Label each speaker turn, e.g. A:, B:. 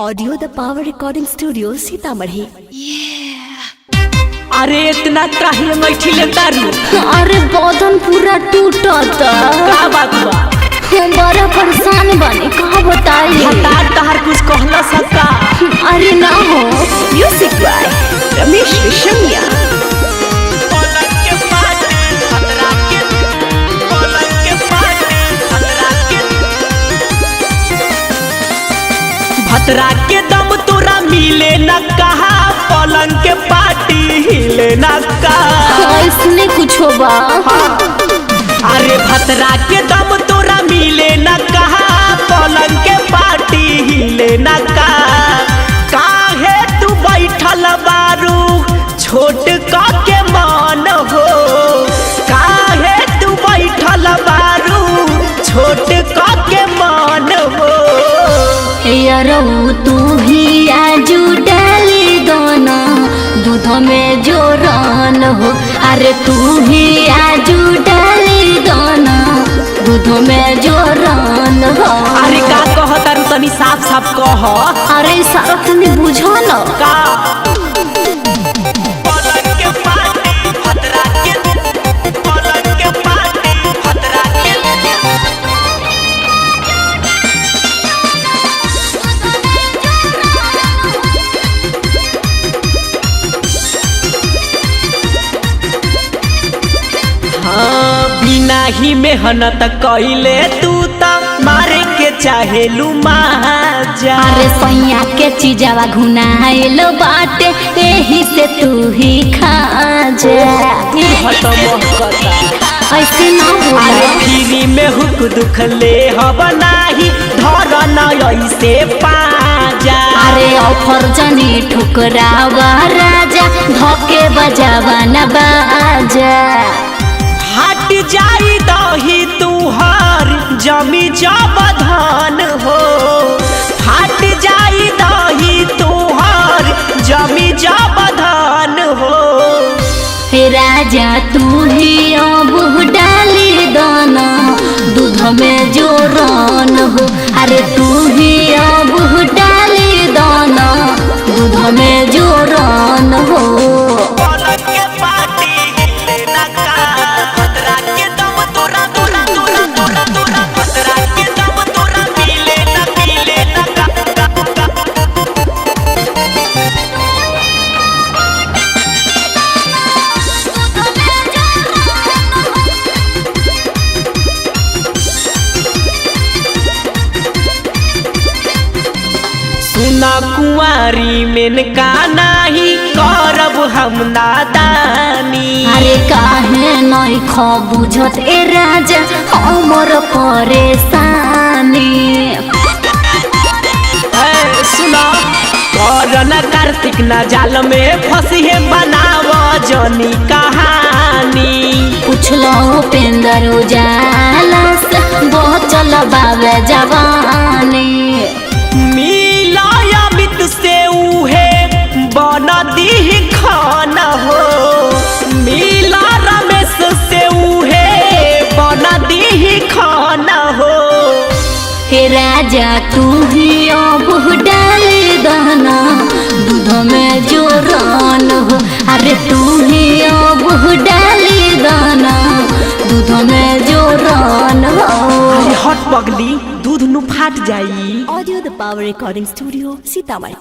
A: Audio द power recording studio Sitamarhi.
B: अरे इतना काहे मैठी ले तारू?
C: अरे बदन पूरा टूटता।
B: का बात बा?
C: हम बड़ा परेशान बने, का बताइए?
B: हटा तहर कुछ कहला सका?
C: अरे ना हो।
A: Music by Ramesh Reshammiya.
B: भतरा के दम तोरा मिले न कहा, पलंग के पाटी हिले न कहा।
C: इसने कुछ बा?
B: अरे भतरा के दम तोरा मिले न कहा, पलंग के पाटी हिले न कहा। काहे तू बैठल बारू छोट का के मान हो? काहे तू बैठल बारू छोट का के मान हो?
C: यारो तू ही आजू डाली दोना दूध में जोरान हो। अरे तू ही आजू डाली दोना दूध में जोरान हो।
B: अरे का कहता तनी साफ साफ कह।
C: अरे सारा तनी बुझो न
B: का पलंग के पाटी भतरा के, पलंग के पाटी भतरा के। हाँ, बिना ही मेहनत कइले तू त मारे के चाहेलू माजा।
C: अरे सैया के चीजवा घुनाइल बाटे, यही से तू ही खा जा। ऐसे ना बोला।
B: अरे फ्री में हुक दुख ले हब नाही, धर न ऐसे पाजा।
C: अरे ऑफर जनी ठुकरावा राजा, धोके बजावा न बाजा।
B: हट जाई दही तुहार जमी जब धान हो। हट जाई दही तुहार जमी जब धान हो।
C: हे राजा तू ही अब डाली दाना दूध में जोरान हो। अरे तू ही अब डाली दाना दूध में जोरान हो।
B: पलंग के पाटी हिले न का, भतरा के दम तोरा तोरा तोरा तोरा तोरा, भतरा के दम तोरा मिले न का। सुना कुंवारी में का नाही, करब हम नादानी।
C: अरे काहे नहीं खो बुझत ए राजा हमर परेशानी।
B: सुना करन कार्तिक न जाल में फंसिए, बनाव जनी कहानी।
C: पूछलो उपेंद्र उजाला से बचल बावे जवानी।
B: मिलाया मित से उहे बना दी खान हो। मिला रमेश से उहे बना दी खान हो।
C: हे राजा तू ही अब डाली दाना दूध में जोरान हो। अरे तू ही अब डाली दाना दूध में जोरान हो।
B: अरे हट पगली, दूध नु फाट जाई।
A: ऑडियो द पावर रिकॉर्डिंग स्टूडियो सीतामढ़ी।